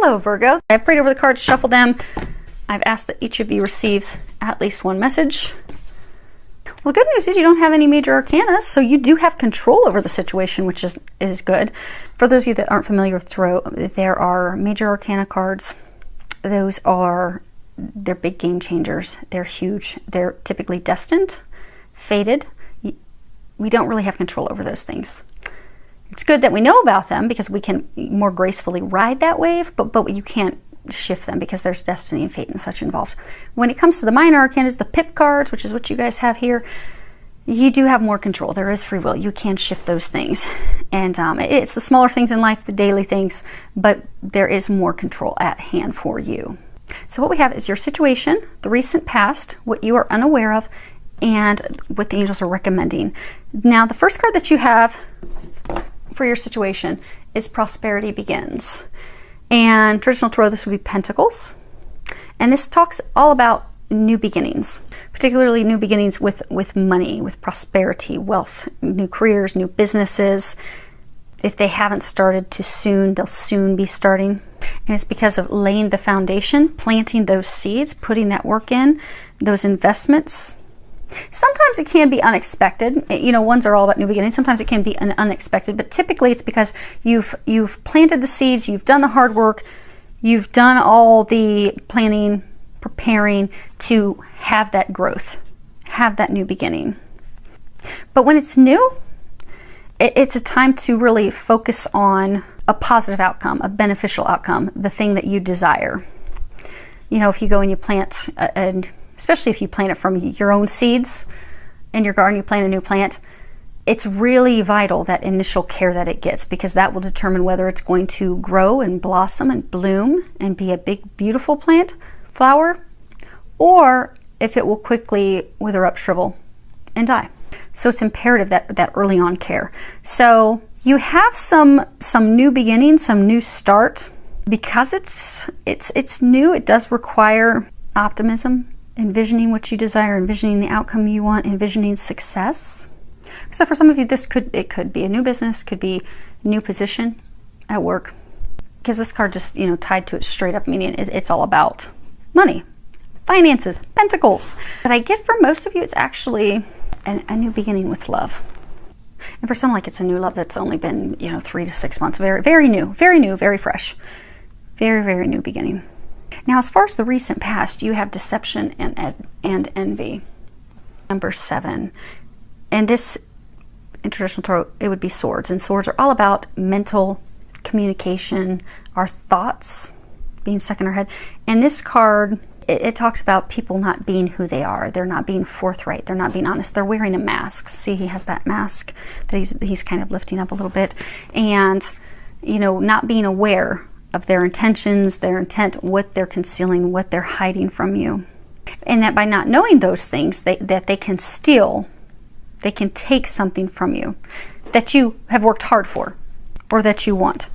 Hello, Virgo. I've prayed over the cards, shuffled them. I've asked that each of you receives at least one message. Well, the good news is you don't have any major arcana, so you do have control over the situation, which is good. For those of you that aren't familiar with tarot, there are major arcana cards. They're big game changers. They're huge. They're typically destined, fated. We don't really have control over those things. It's good that we know about them because we can more gracefully ride that wave, but you can't shift them because there's destiny and fate and such involved. When it comes to the minor arcanas, the pip cards, which is what you guys have here, you do have more control. There is free will. You can shift those things. And it's the smaller things in life, the daily things, but there is more control at hand for you. So what we have is your situation, the recent past, what you are unaware of, and what the angels are recommending. Now, the first card that you have for your situation is Prosperity Begins. And traditional tarot, this would be Pentacles. And this talks all about new beginnings, particularly new beginnings with money, with prosperity, wealth, new careers, new businesses. If they haven't started too soon, they'll soon be starting. And it's because of laying the foundation, planting those seeds, putting that work in, those investments. Sometimes it can be unexpected. You know, ones are all about new beginnings. Sometimes it can be unexpected, but typically it's because you've planted the seeds, you've done the hard work, you've done all the planning, preparing to have that growth, have that new beginning. But when it's new, it's a time to really focus on a positive outcome, a beneficial outcome, the thing that you desire. You know, if you go and you plant, especially if you plant it from your own seeds in your garden, you plant a new plant, it's really vital, that initial care that it gets, because that will determine whether it's going to grow and blossom and bloom and be a big, beautiful plant, flower, or if it will quickly wither up, shrivel, and die. So it's imperative that early on care. So you have some new beginning, some new start. Because it's new, it does require optimism, envisioning what you desire, envisioning the outcome you want, envisioning success. So for some of you, it could be a new business, could be a new position at work. Because this card just, you know, tied to it straight up, meaning it's all about money, finances, pentacles. But I get for most of you, it's actually a new beginning with love. And for some, like, it's a new love that's only been, you know, 3 to 6 months. Very, very new, very fresh. Very, very new beginning. Now, as far as the recent past, you have deception and envy. Number 7. And this, in traditional tarot, it would be swords. And swords are all about mental communication, our thoughts being stuck in our head. And this card, it talks about people not being who they are. They're not being forthright. They're not being honest. They're wearing a mask. See, he has that mask that he's kind of lifting up a little bit. And, you know, not being aware of their intentions, their intent, what they're concealing, what they're hiding from you. And that by not knowing those things, that they can steal, they can take something from you that you have worked hard for or that you want.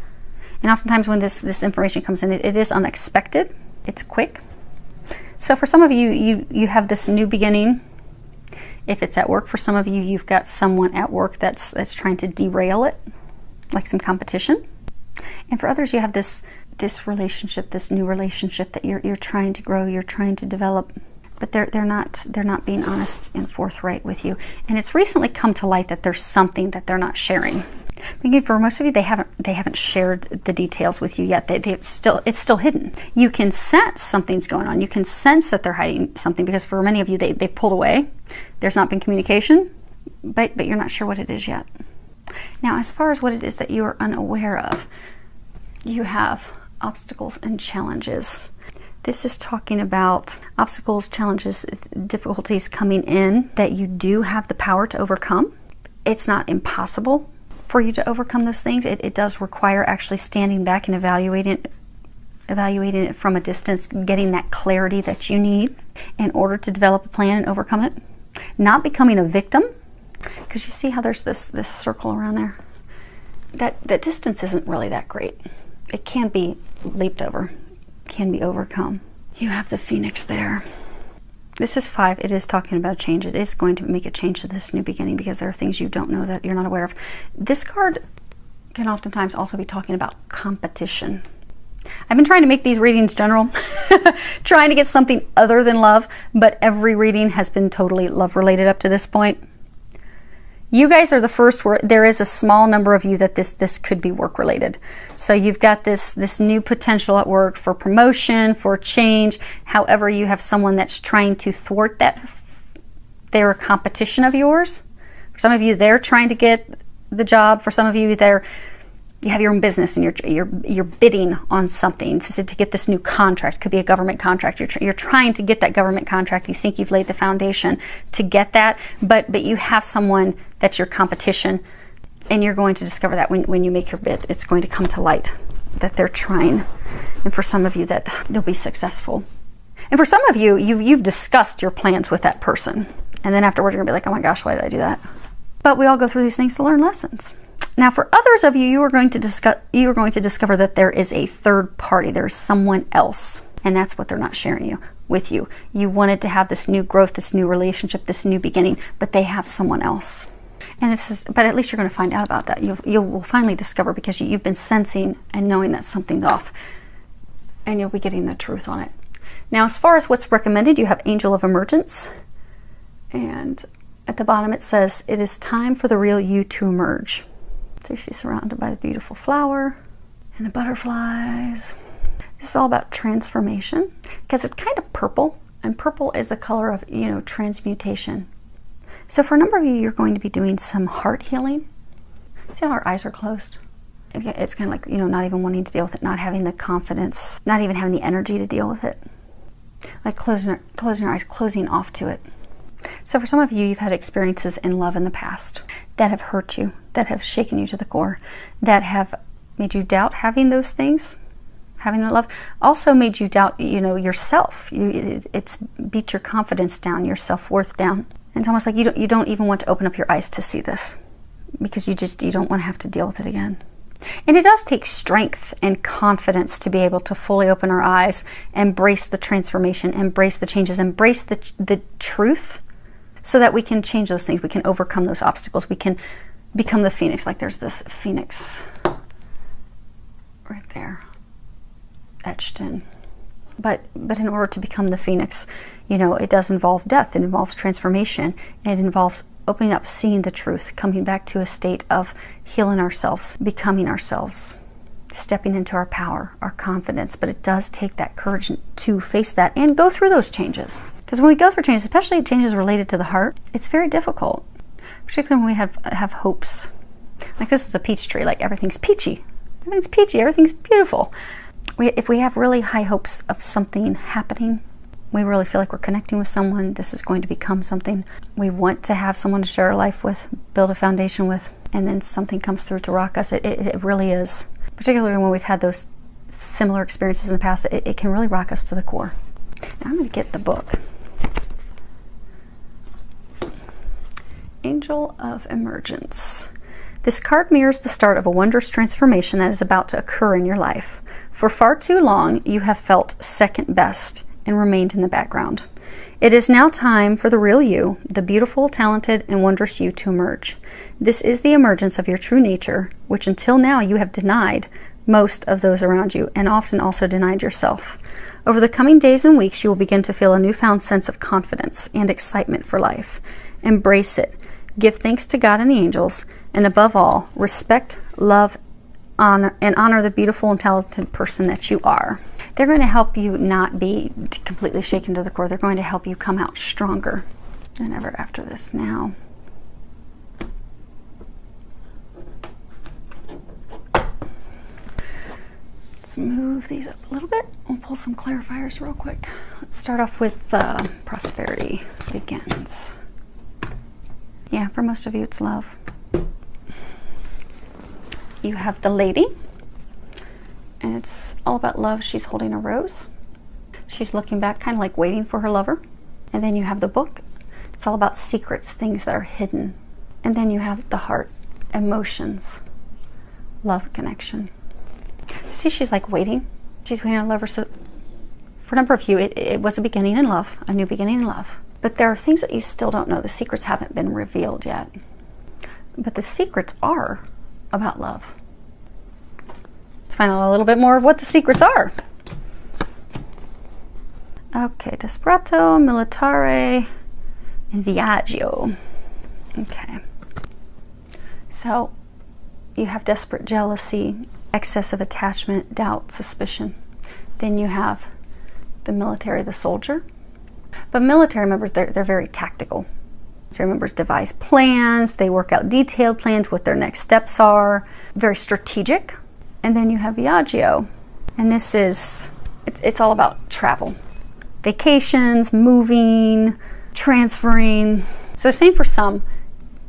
And oftentimes when this information comes in, it is unexpected, it's quick. So for some of you, you have this new beginning. If it's at work, for some of you, you've got someone at work that's trying to derail it, like some competition. And for others, you have this relationship, this new relationship that you're trying to grow, you're trying to develop, but they're not being honest and forthright with you. And it's recently come to light that there's something that they're not sharing. Again, for most of you, they haven't shared the details with you yet. It's still hidden. You can sense something's going on. You can sense that they're hiding something, because for many of you, they've pulled away. There's not been communication, but you're not sure what it is yet. Now, as far as what it is that you are unaware of, you have obstacles and challenges. This is talking about obstacles, challenges, difficulties coming in that you do have the power to overcome. It's not impossible for you to overcome those things. It does require actually standing back and evaluating it from a distance, getting that clarity that you need in order to develop a plan and overcome it. Not becoming a victim, because you see how there's this circle around there. That distance isn't really that great. It can be leaped over, can be overcome. You have the Phoenix there. This is 5. It is talking about change. It is going to make a change to this new beginning, because there are things you don't know that you're not aware of. This card can oftentimes also be talking about competition. I've been trying to make these readings general, trying to get something other than love, but every reading has been totally love related up to this point. You guys are the first where there is a small number of you that this could be work related. So you've got this new potential at work for promotion, for change. However, you have someone that's trying to thwart that. They're a competition of yours. For some of you, they're trying to get the job. For some of you, you have your own business and you're bidding on something to get this new contract. Could be a government contract. You're trying to get that government contract. You think you've laid the foundation to get that, but you have someone that's your competition, and you're going to discover that when you make your bid, it's going to come to light that they're trying. And for some of you, that they'll be successful. And for some of you, you've discussed your plans with that person, and then afterwards you're gonna be like, oh my gosh, why did I do that? But we all go through these things to learn lessons. Now, for others of you, you are going to discover that there is a third party. There's someone else, and that's what they're not sharing with you. You wanted to have this new growth, this new relationship, this new beginning, but they have someone else. And but at least you're going to find out about that. You will finally discover, because you've been sensing and knowing that something's off, and you'll be getting the truth on it. Now, as far as what's recommended, you have Angel of Emergence, and at the bottom it says, it is time for the real you to emerge. So she's surrounded by the beautiful flower and the butterflies. This is all about transformation, because it's kind of purple, and purple is the color of, transmutation. So for a number of you, you're going to be doing some heart healing. See how our eyes are closed? It's kind of like, not even wanting to deal with it, not having the confidence, not even having the energy to deal with it. Like closing your eyes, closing off to it. So for some of you, you've had experiences in love in the past that have hurt you, that have shaken you to the core, that have made you doubt having those things, having the love. Also made you doubt, yourself. It's beat your confidence down, your self-worth down. And it's almost like you don't even want to open up your eyes to see this, because you don't want to have to deal with it again. And it does take strength and confidence to be able to fully open our eyes, embrace the transformation, embrace the changes, embrace the truth, so that we can change those things. We can overcome those obstacles. We can become the phoenix. Like there's this phoenix right there etched in. But in order to become the phoenix, it does involve death. It involves transformation. It involves opening up, seeing the truth, coming back to a state of healing ourselves, becoming ourselves, stepping into our power, our confidence. But it does take that courage to face that and go through those changes. Because when we go through changes, especially changes related to the heart, it's very difficult, particularly when we have hopes. Like this is a peach tree, like everything's peachy. Everything's peachy, everything's beautiful. If we have really high hopes of something happening, we really feel like we're connecting with someone, this is going to become something. We want to have someone to share our life with, build a foundation with, and then something comes through to rock us. It really is. Particularly when we've had those similar experiences in the past, it can really rock us to the core. Now I'm going to get the book. Angel of Emergence. This card mirrors the start of a wondrous transformation that is about to occur in your life. For far too long, you have felt second best and remained in the background. It is now time for the real you, the beautiful, talented, and wondrous you to emerge. This is the emergence of your true nature, which until now you have denied most of those around you, and often also denied yourself. Over the coming days and weeks, you will begin to feel a newfound sense of confidence and excitement for life. Embrace it. Give thanks to God and the angels, and above all, respect, love, honor the beautiful and talented person that you are. They're going to help you not be completely shaken to the core. They're going to help you come out stronger than ever after this. Now, let's move these up a little bit. We'll pull some clarifiers real quick. Let's start off with prosperity begins. Yeah, for most of you, it's love. You have the Lady, and it's all about love. She's holding a rose. She's looking back, kind of like waiting for her lover. And then you have the Book. It's all about secrets, things that are hidden. And then you have the Heart, emotions, love, connection. See, she's like waiting. She's waiting on a lover. So for a number of you, it was a beginning in love, a new beginning in love. But there are things that you still don't know. The secrets haven't been revealed yet. But the secrets are about love. Let's find out a little bit more of what the secrets are. Okay, Desperato, Militare, and Viaggio. Okay. So you have desperate jealousy, excessive attachment, doubt, suspicion. Then you have the military, the soldier. But military members, they're very tactical. Military members devise plans, they work out detailed plans, what their next steps are, very strategic. And then you have Viaggio. And this is, it's all about travel. Vacations, moving, transferring. So saying for some,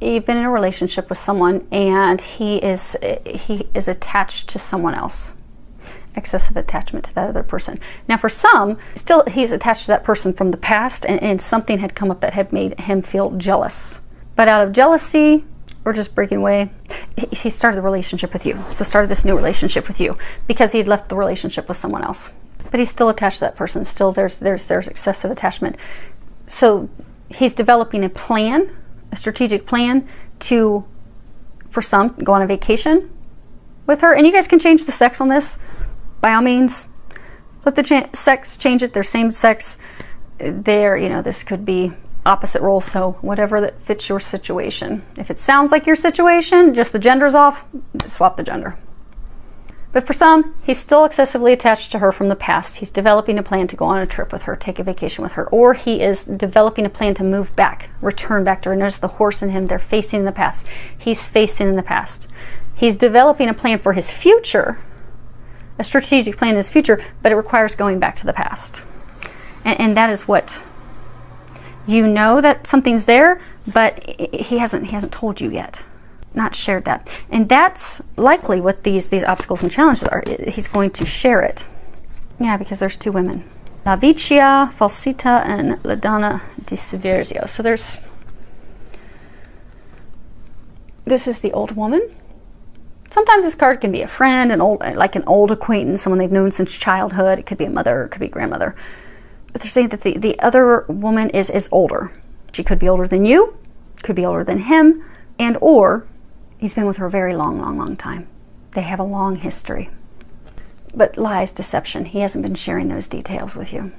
you've been in a relationship with someone and he is attached to someone else. Excessive attachment to that other person. Now for some, still he's attached to that person from the past, and something had come up that had made him feel jealous. But out of jealousy or just breaking away, he started the relationship with you. So started this new relationship with you because he'd left the relationship with someone else. But he's still attached to that person. Still there's excessive attachment. So he's developing a plan, a strategic plan to, for some, go on a vacation with her. And you guys can change the sex on this. By all means, flip the sex, change it. They're same sex. This could be opposite roles, so whatever that fits your situation. If it sounds like your situation, just the gender's off, swap the gender. But for some, he's still excessively attached to her from the past. He's developing a plan to go on a trip with her, take a vacation with her, or he is developing a plan to move back, return back to her. Notice the horse in him, they're facing in the past. He's facing in the past. He's developing a plan for his future, a strategic plan in his future, but it requires going back to the past. And that is what, you know that something's there, but he hasn't told you yet, not shared that. And that's likely what these obstacles and challenges are. He's going to share it. Yeah, because there's two women. La Vicia, Falsita, and La Donna di Severzio. So this is the old woman. Sometimes this card can be a friend, an old acquaintance, someone they've known since childhood. It could be a mother, it could be a grandmother. But they're saying that the other woman is older. She could be older than you, could be older than him, and or he's been with her a very long time. They have a long history. But lies, deception, he hasn't been sharing those details with you.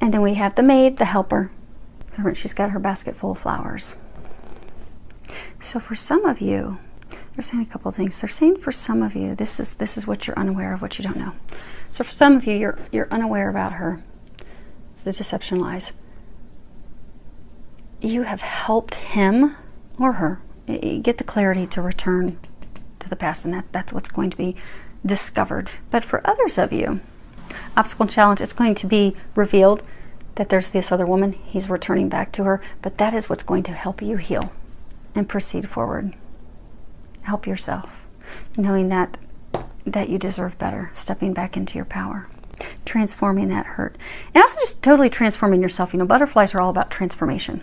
And then we have the maid, the helper. She's got her basket full of flowers. So for some of you, they're saying a couple of things. They're saying for some of you, this is what you're unaware of, what you don't know. So for some of you, you're unaware about her. It's the deception, lies. You have helped him or her get the clarity to return to the past, and that's what's going to be discovered. But for others of you, obstacle and challenge, it's going to be revealed that there's this other woman. He's returning back to her, but that is what's going to help you heal and proceed forward. Help yourself, knowing that you deserve better, stepping back into your power, transforming that hurt, and also just totally transforming yourself. You know, butterflies are all about transformation.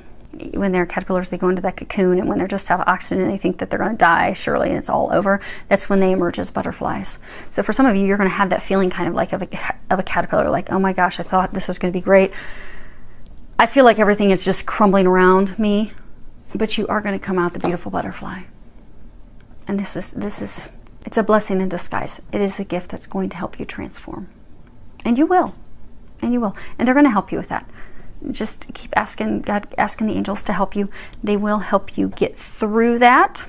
When they're caterpillars, they go into that cocoon, and when they're just have oxygen and they think that they're going to die surely and it's all over, that's when they emerge as butterflies. So for some of you, you're going to have that feeling kind of like of a caterpillar, like, oh my gosh, I thought this was going to be great. I feel like everything is just crumbling around me, but you are going to come out the beautiful butterfly. And this is it's a blessing in disguise. It is a gift that's going to help you transform. And you will. And you will. And they're going to help you with that. Just keep asking God, asking the angels to help you. They will help you get through that.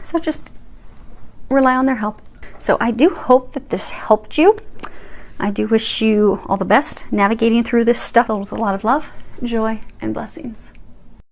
So just rely on their help. So I do hope that this helped you. I do wish you all the best navigating through this stuff with a lot of love, joy, and blessings.